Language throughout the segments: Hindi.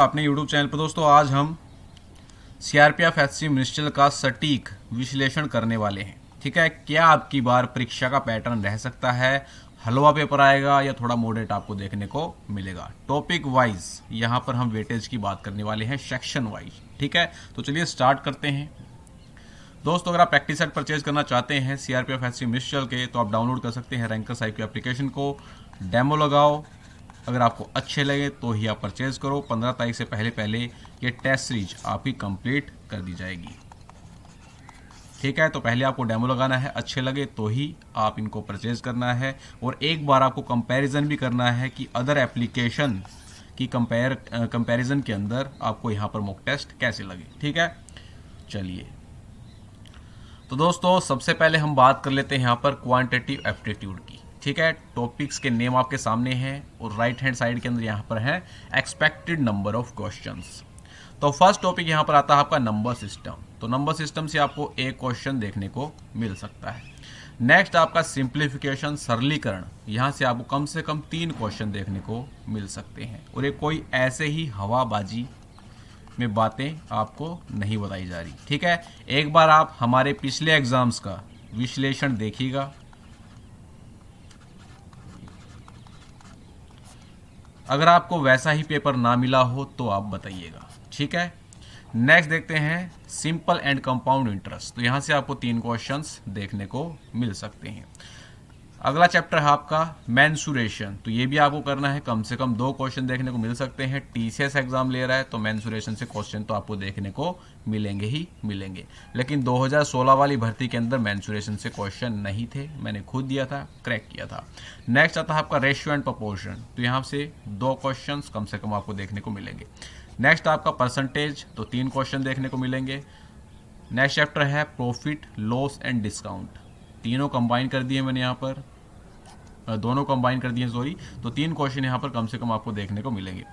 अपने YouTube चैनल पर दोस्तों आज हम सीआरपीएफ एससी मिनिस्ट्रियल का सटीक विश्लेषण करने वाले हैं। ठीक है, क्या आपकी बार परीक्षा का पैटर्न रह सकता है, हलवा पेपर आएगा या थोड़ा मॉडरेट आपको देखने को मिलेगा। टॉपिक वाइज यहाँ पर हम वेटेज की बात करने वाले हैं, सेक्शन वाइज। ठीक है, तो चलिए स्टार्ट करते हैं। दोस्तों अगर आप प्रैक्टिस सेट परचेज करना चाहते हैं सीआरपीएफ एससी मिनिस्ट्रियल के, तो आप डाउनलोड कर सकते हैं रैंकर साइट की एप्लीकेशन को, डेमो लगाओ। अगर आपको अच्छे लगे तो ही आप परचेज करो। 15 तारीख से पहले पहले ये टेस्ट सीरीज आपकी कंप्लीट कर दी जाएगी। ठीक है, तो पहले आपको डेमो लगाना है, अच्छे लगे तो ही आप इनको परचेज करना है। और एक बार आपको कंपैरिजन भी करना है कि अदर एप्लीकेशन की कंपैरिजन के अंदर आपको यहाँ पर मॉक टेस्ट कैसे लगे। ठीक है, चलिए तो दोस्तों सबसे पहले हम बात कर लेते हैं यहाँ पर क्वांटिटेटिव एप्टीट्यूड की। ठीक है, टॉपिक्स के नेम आपके सामने हैं और राइट हैंड साइड के अंदर यहाँ पर है एक्सपेक्टेड नंबर ऑफ क्वेश्चंस। तो फर्स्ट टॉपिक यहाँ पर आता है आपका नंबर सिस्टम। तो नंबर सिस्टम से आपको एक क्वेश्चन देखने को मिल सकता है। नेक्स्ट आपका सिंप्लीफिकेशन, सरलीकरण, यहाँ से आपको कम से कम 3 क्वेश्चन देखने को मिल सकते हैं। और ये कोई ऐसे ही हवाबाजी में बातें आपको नहीं बताई जा रही। ठीक है, एक बार आप हमारे पिछले एग्जाम्स का विश्लेषण देखिएगा। अगर आपको वैसा ही पेपर ना मिला हो तो आप बताइएगा। ठीक है, नेक्स्ट देखते हैं सिंपल एंड कंपाउंड इंटरेस्ट। तो यहाँ से आपको 3 क्वेश्चंस देखने को मिल सकते हैं। अगला चैप्टर है आपका मेंसुरेशन। तो ये भी आपको करना है, कम से कम 2 क्वेश्चन देखने को मिल सकते हैं। टीसीएस एग्जाम ले रहा है तो मेंसुरेशन से क्वेश्चन तो आपको देखने को मिलेंगे ही मिलेंगे। लेकिन 2016 वाली भर्ती के अंदर मेंसुरेशन से क्वेश्चन नहीं थे, मैंने खुद दिया था, क्रैक किया था। नेक्स्ट आता है आपका रेशियो एंड प्रोपोर्शन। तो यहाँ से 2 क्वेश्चन कम से कम आपको देखने को मिलेंगे। नेक्स्ट आपका परसेंटेज, तो 3 क्वेश्चन देखने को मिलेंगे। नेक्स्ट चैप्टर है प्रॉफिट लॉस एंड डिस्काउंट। तीनों कंबाइन कर दिए मैंने यहाँ पर, दोनों कंबाइन कर दिए सॉरी। तो 3 क्वेश्चन यहाँ पर कम से कम आपको देखने को मिलेंगे।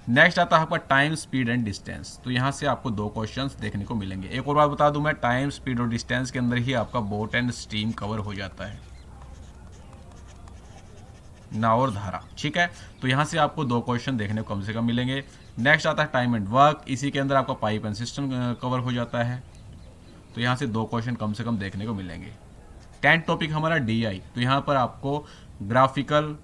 नेक्स्ट आता है आपका टाइम, स्पीड एंड डिस्टेंस। तो यहाँ से आपको 2 क्वेश्चंस देखने को मिलेंगे। एक और बात बता दूं मैं, टाइम, स्पीड और डिस्टेंस के अंदर ही आपका बोट एंड स्ट्रीम कवर हो जाता है, नाव और धारा। ठीक है, तो यहाँ से आपको 2 क्वेश्चन देखने को कम से कम मिलेंगे। नेक्स्ट आता है टाइम एंड वर्क। इसी के अंदर आपका पाइप एंड सिस्टम कवर हो जाता है। तो यहाँ से 2 क्वेश्चन कम से कम देखने को मिलेंगे। 10th टॉपिक हमारा डीआई। तो यहाँ पर आपको ग्राफिकल,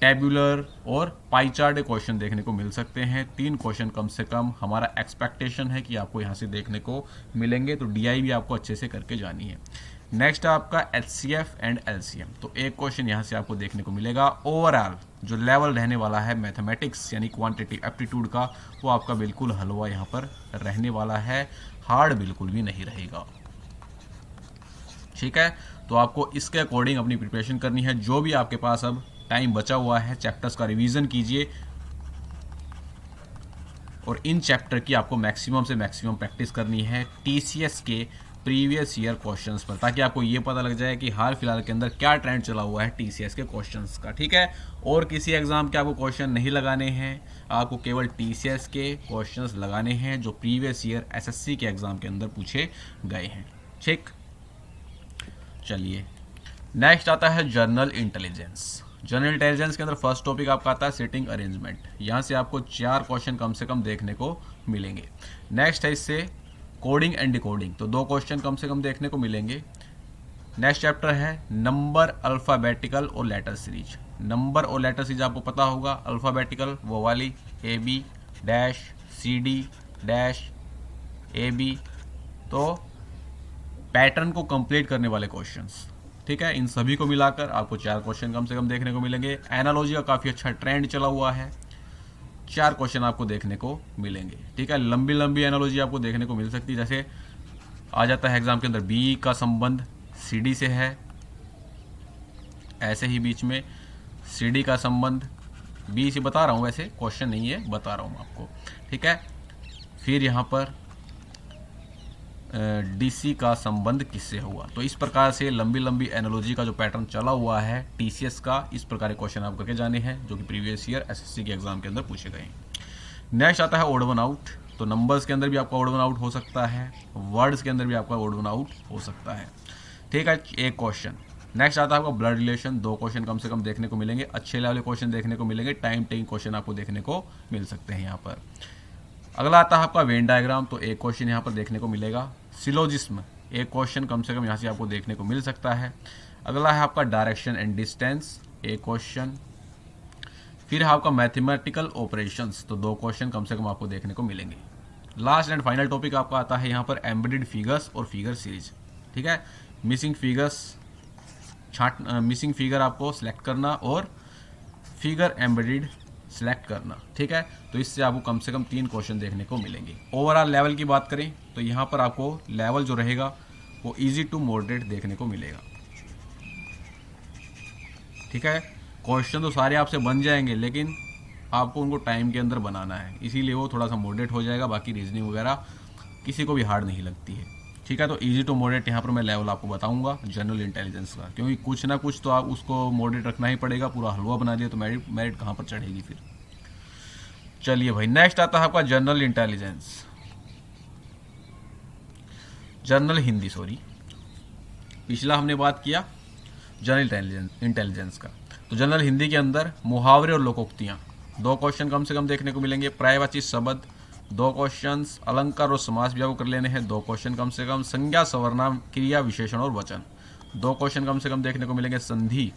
टेबुलर और पाई चार्ट क्वेश्चन देखने को मिल सकते हैं। 3 क्वेश्चन कम से कम हमारा एक्सपेक्टेशन है कि आपको यहाँ से देखने को मिलेंगे। तो डीआई भी आपको अच्छे से करके जानी है। नेक्स्ट आपका एचसीएफ एंड एलसीएम। तो एक क्वेश्चन यहाँ से आपको देखने को मिलेगा। ओवरऑल जो लेवल रहने वाला है मैथमेटिक्स यानी क्वांटिटी एप्टीट्यूड का, वो आपका बिल्कुल हलवा यहाँ पर रहने वाला है, हार्ड बिल्कुल भी नहीं रहेगा। ठीक है, तो आपको इसके अकॉर्डिंग अपनी प्रिपरेशन करनी है। जो भी आपके पास अब टाइम बचा हुआ है, चैप्टर्स का रिवीजन कीजिए और इन चैप्टर की आपको मैक्सिमम से मैक्सिमम प्रैक्टिस करनी है टीसीएस के प्रीवियस ईयर क्वेश्चंस पर, ताकि आपको ये पता लग जाए कि हाल फिलहाल के अंदर क्या ट्रेंड चला हुआ है टीसीएस के क्वेश्चंस का। ठीक है, और किसी एग्जाम के आपको क्वेश्चन नहीं लगाने हैं, आपको केवल टीसीएस के क्वेश्चंस लगाने हैं जो प्रीवियस ईयर एसएससी के एग्जाम के अंदर पूछे गए हैं। ठीक, चलिए नेक्स्ट आता है जर्नल इंटेलिजेंस। जनरल इंटेलिजेंस के अंदर फर्स्ट टॉपिक आपका आता है सिटिंग अरेंजमेंट। यहाँ से आपको 4 क्वेश्चन कम से कम देखने को मिलेंगे। नेक्स्ट है इससे कोडिंग एंड डिकोडिंग। तो 2 क्वेश्चन कम से कम देखने को मिलेंगे। नेक्स्ट चैप्टर है नंबर, अल्फ़ाबेटिकल और लेटर सीरीज। नंबर और लेटर सीरीज आपको पता होगा, अल्फ़ाबेटिकल वो वाली AB dash CD dash AB, तो पैटर्न को कंप्लीट करने वाले क्वेश्चंस। ठीक है, इन सभी को मिलाकर आपको 4 क्वेश्चन कम से कम देखने को मिलेंगे। एनालॉजी का काफ़ी अच्छा ट्रेंड चला हुआ है, 4 क्वेश्चन आपको देखने को मिलेंगे। ठीक है, लंबी लंबी एनालॉजी आपको देखने को मिल सकती है। जैसे आ जाता है एग्जाम के अंदर बी का संबंध CD से है, ऐसे ही बीच में CD का संबंध बी से, बता रहा हूँ वैसे क्वेश्चन नहीं है, बता रहा हूँ आपको। ठीक है, फिर यहाँ पर डीसी का संबंध किससे हुआ। तो इस प्रकार से लंबी लंबी एनालॉजी का जो पैटर्न चला हुआ है टीसीएस का, इस प्रकार के क्वेश्चन आप करके जाने हैं जो कि प्रीवियस ईयर एसएससी के एग्जाम के अंदर पूछे गए हैं। नेक्स्ट आता है ओड वन आउट। तो नंबर्स के अंदर भी आपका ओड वन आउट हो सकता है, वर्ड्स के अंदर भी आपका ओड वन आउट हो सकता है। ठीक है, एक क्वेश्चन। नेक्स्ट आता है आपका ब्लड रिलेशन। 2 क्वेश्चन कम से कम देखने को मिलेंगे, अच्छे लेवल क्वेश्चन देखने को मिलेंगे। टाइम टेकिंग क्वेश्चन आपको देखने को मिल सकते हैं यहाँ पर। अगला आता है आपका वेन डायग्राम, तो एक क्वेश्चन यहाँ पर देखने को मिलेगा। सिलोजिस्म, एक क्वेश्चन कम से कम यहाँ से आपको देखने को मिल सकता है। अगला है आपका डायरेक्शन एंड डिस्टेंस, एक क्वेश्चन। फिर है आपका मैथमेटिकल ऑपरेशंस, तो 2 क्वेश्चन कम से कम आपको देखने को मिलेंगे। लास्ट एंड फाइनल टॉपिक आपका आता है यहाँ पर एम्बेडेड फिगर्स और फिगर सीरीज। ठीक है, मिसिंग फिगर्स मिसिंग फिगर आपको सिलेक्ट करना और फिगर एम्बेडेड सिलेक्ट करना। ठीक है, तो इससे आपको कम से कम 3 क्वेश्चन देखने को मिलेंगे। ओवरऑल लेवल की बात करें तो यहाँ पर आपको लेवल जो रहेगा वो इजी टू मॉडरेट देखने को मिलेगा। ठीक है, क्वेश्चन तो सारे आपसे बन जाएंगे, लेकिन आपको उनको टाइम के अंदर बनाना है, इसीलिए वो थोड़ा सा मॉडरेट हो जाएगा। बाकी रीजनिंग वगैरह किसी को भी हार्ड नहीं लगती है। ठीक है, तो इजी टू मॉडरेट यहाँ पर मैं लेवल आपको बताऊंगा जनरल इंटेलिजेंस का, क्योंकि कुछ ना कुछ तो आप उसको मॉडरेट रखना ही पड़ेगा। पूरा हलवा बना दिया तो मेरिट कहाँ पर चढ़ेगी फिर। चलिए भाई, नेक्स्ट आता है आपका general intelligence, general Hindi, sorry. पिछला हमने बात किया जनरल इंटेलिजेंस का, तो जनरल हिंदी के अंदर मुहावरे और लोकोक्तियाँ 2 क्वेश्चन कम से कम देखने को मिलेंगे। पर्यायवाची शब्द 2 क्वेश्चंस। अलंकार और समास भी आपको कर लेने हैं, 2 क्वेश्चन कम से कम। संज्ञा, सर्वनाम, क्रिया, विशेषण और वचन 2 क्वेश्चन कम से कम देखने को मिलेंगे। संधि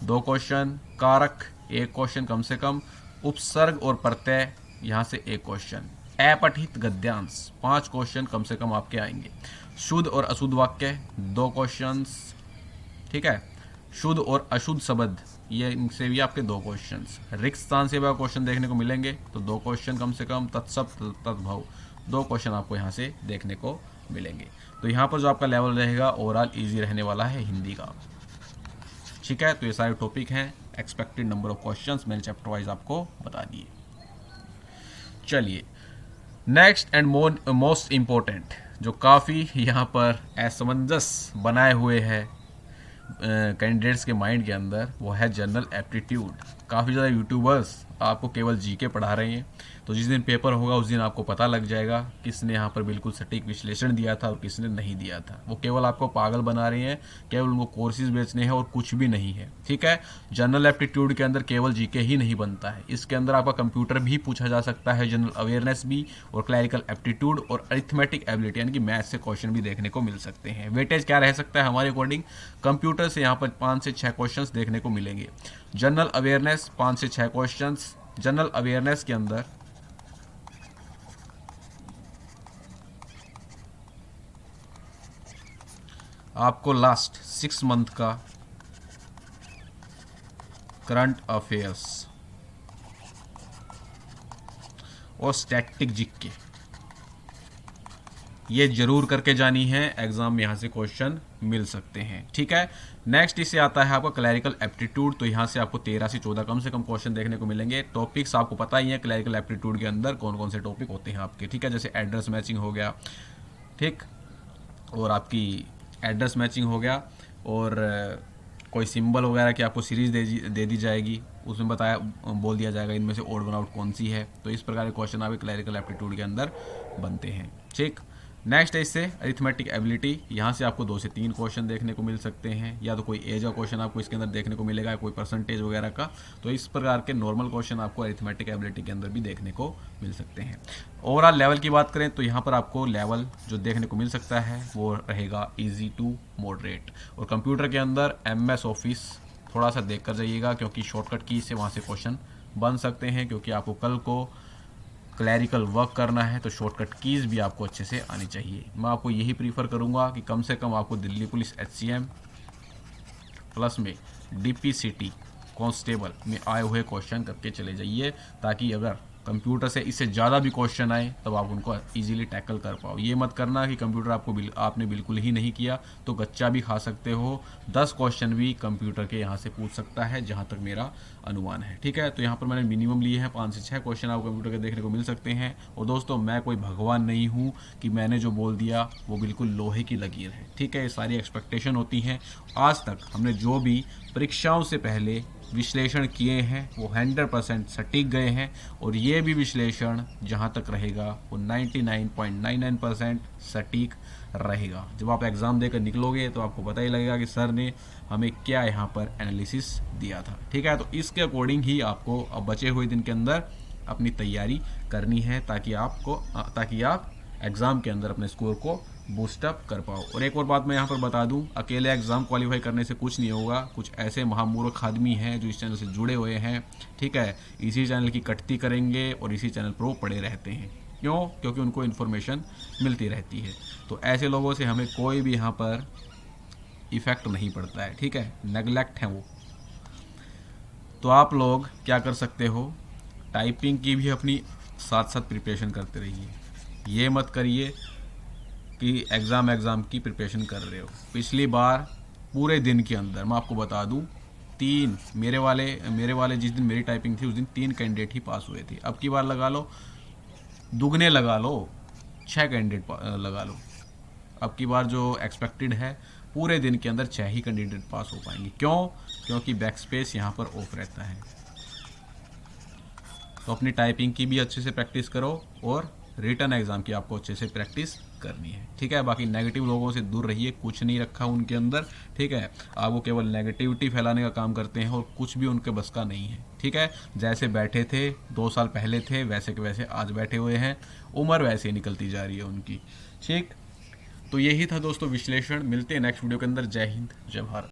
2 क्वेश्चन। कारक 1 क्वेश्चन कम से कम। उपसर्ग और प्रत्यय यहाँ से 1 क्वेश्चन। अपठित गद्यांश 5 क्वेश्चन कम से कम आपके आएंगे। शुद्ध और अशुद्ध वाक्य 2 क्वेश्चंस। ठीक है, शुद्ध और अशुद्ध शब्द, ये इनसे भी आपके 2 क्वेश्चंस। रिक्त स्थान से भी क्वेश्चन देखने को मिलेंगे, तो 2 क्वेश्चन कम से कम। तत्सम, तद्भव 2 क्वेश्चन आपको यहाँ से देखने को मिलेंगे। तो यहाँ पर जो आपका लेवल रहेगा ओवरऑल इजी रहने वाला है हिंदी का। ठीक है, तो ये सारे टॉपिक हैं। एक्सपेक्टेड नंबर ऑफ क्वेश्चंस मैंने चैप्टर वाइज आपको बता दिए। चलिए, नेक्स्ट एंड मोस्ट इम्पोर्टेंट, जो काफ़ी यहाँ पर असमंजस बनाए हुए है कैंडिडेट्स के माइंड के अंदर, वो है जनरल एप्टीट्यूड। काफ़ी ज़्यादा यूट्यूबर्स आपको केवल जीके पढ़ा रहे हैं, तो जिस दिन पेपर होगा उस दिन आपको पता लग जाएगा किसने यहाँ पर बिल्कुल सटीक विश्लेषण दिया था और किसने नहीं दिया था। वो केवल आपको पागल बना रहे हैं, केवल उनको कोर्सेज बेचने हैं और कुछ भी नहीं है। ठीक है, जनरल एप्टीट्यूड के अंदर केवल जीके ही नहीं बनता है, इसके अंदर आपका कंप्यूटर भी पूछा जा सकता है, जनरल अवेयरनेस भी, और क्लैरिकल एप्टीट्यूड और अरिथमेटिक एबिलिटी यानी कि मैथ से क्वेश्चन भी देखने को मिल सकते हैं। वेटेज क्या रह सकता है हमारे अकॉर्डिंग, कंप्यूटर से यहाँ पर 5 से 6 क्वेश्चन देखने को मिलेंगे। जनरल अवेयरनेस 5 से 6 क्वेश्चन। जनरल अवेयरनेस के अंदर आपको लास्ट 6 मंथ का करंट अफेयर्स और स्टैटिक जीके ये जरूर करके जानी है, एग्जाम में यहाँ से क्वेश्चन मिल सकते हैं। ठीक है, नेक्स्ट इससे आता है आपका क्लैरिकल एप्टीट्यूड, तो यहाँ से आपको 13 से 14 कम से कम क्वेश्चन देखने को मिलेंगे। टॉपिक्स आपको पता ही है क्लैरिकल एप्टीट्यूड के अंदर कौन कौन से टॉपिक होते हैं आपके। ठीक है, जैसे एड्रेस मैचिंग हो गया, ठीक, और आपकी एड्रेस मैचिंग हो गया, और कोई सिंबल वगैरह की आपको सीरीज दे दी जाएगी, उसमें बोल दिया जाएगा इनमें से ओड वन आउट कौन सी है। तो इस प्रकार के क्वेश्चन आपके क्लैरिकल एप्टीट्यूड के अंदर बनते हैं। ठीक, नेक्स्ट है इससे अरिथमेटिक एबिलिटी, यहाँ से आपको 2 से 3 क्वेश्चन देखने को मिल सकते हैं, या तो कोई एज का क्वेश्चन आपको इसके अंदर देखने को मिलेगा, कोई परसेंटेज वगैरह का। तो इस प्रकार के नॉर्मल क्वेश्चन आपको अरिथमेटिक एबिलिटी के अंदर भी देखने को मिल सकते हैं। ओवरऑल लेवल की बात करें तो यहाँ पर आपको लेवल जो देखने को मिल सकता है वो रहेगा इजी टू मॉडरेट, और कंप्यूटर के अंदर MS ऑफिस थोड़ा सा देख कर जाइएगा, क्योंकि शॉर्टकट की से वहाँ से क्वेश्चन बन सकते हैं, क्योंकि आपको कल को क्लैरिकल वर्क करना है, तो शॉर्टकट कीज़ भी आपको अच्छे से आनी चाहिए। मैं आपको यही प्रीफर करूंगा कि कम से कम आपको दिल्ली पुलिस HCM प्लस में DPCT कांस्टेबल में आए हुए क्वेश्चन करके चले जाइए, ताकि अगर कंप्यूटर से इससे ज़्यादा भी क्वेश्चन आए तब आप उनको इजीली टैकल कर पाओ। ये मत करना कि कंप्यूटर आपने बिल्कुल ही नहीं किया तो गच्चा भी खा सकते हो। 10 क्वेश्चन भी कंप्यूटर के यहाँ से पूछ सकता है, जहाँ तक मेरा अनुमान है। ठीक है, तो यहाँ पर मैंने मिनिमम लिए हैं 5 से 6 क्वेश्चन आपको कंप्यूटर के देखने को मिल सकते हैं। और दोस्तों, मैं कोई भगवान नहीं हूँ कि मैंने जो बोल दिया वो बिल्कुल लोहे की लकीर है। ठीक है, ये सारी एक्सपेक्टेशन होती हैं। आज तक हमने जो भी परीक्षाओं से पहले विश्लेषण किए हैं वो 100% सटीक गए हैं, और ये भी विश्लेषण जहाँ तक रहेगा वो 99.99% सटीक रहेगा। जब आप एग्ज़ाम देकर निकलोगे तो आपको पता ही लगेगा कि सर ने हमें क्या यहाँ पर एनालिसिस दिया था। ठीक है, तो इसके अकॉर्डिंग ही आपको अब बचे हुए दिन के अंदर अपनी तैयारी करनी है ताकि आप एग्ज़ाम के अंदर अपने स्कोर को बूस्टअप कर पाओ। और एक और बात मैं यहाँ पर बता दूँ, अकेले एग्ज़ाम क्वालिफाई करने से कुछ नहीं होगा। कुछ ऐसे महामूर्ख आदमी हैं जो इस चैनल से जुड़े हुए हैं, ठीक है, इसी चैनल की कटती करेंगे और इसी चैनल पर वो पड़े रहते हैं। क्यों? क्योंकि उनको इन्फॉर्मेशन मिलती रहती है। तो ऐसे लोगों से हमें कोई भी यहाँ पर इफ़ेक्ट नहीं पड़ता है, ठीक है, नेगलेक्ट हैं वो। तो आप लोग क्या कर सकते हो, टाइपिंग की भी अपनी साथ साथ प्रिपरेशन करते रहिए। ये मत करिए कि एग्ज़ाम की प्रिपरेशन कर रहे हो। पिछली बार पूरे दिन के अंदर मैं आपको बता दूं, मेरे वाले जिस दिन मेरी टाइपिंग थी उस दिन 3 कैंडिडेट ही पास हुए थे। अब की बार लगा लो, दुगने लगा लो, 6 कैंडिडेट लगा लो। अब की बार जो एक्सपेक्टेड है, पूरे दिन के अंदर 6 ही कैंडिडेट पास हो पाएंगे। क्यों? क्योंकि बैक स्पेस यहाँ पर ऑफ रहता है। तो अपनी टाइपिंग की भी अच्छे से प्रैक्टिस करो और रिटन एग्ज़ाम की आपको अच्छे से प्रैक्टिस करनी है, ठीक है। बाकी नेगेटिव लोगों से दूर रहिए, कुछ नहीं रखा उनके अंदर, ठीक है। आप वो केवल नेगेटिविटी फैलाने का काम करते हैं और कुछ भी उनके बस का नहीं है, ठीक है। जैसे बैठे थे 2 साल पहले थे, वैसे के वैसे आज बैठे हुए हैं, उम्र वैसे ही निकलती जा रही है उनकी, ठीक। तो यही था दोस्तों विश्लेषण। मिलते हैं नेक्स्ट वीडियो के अंदर। जय हिंद, जय भारत।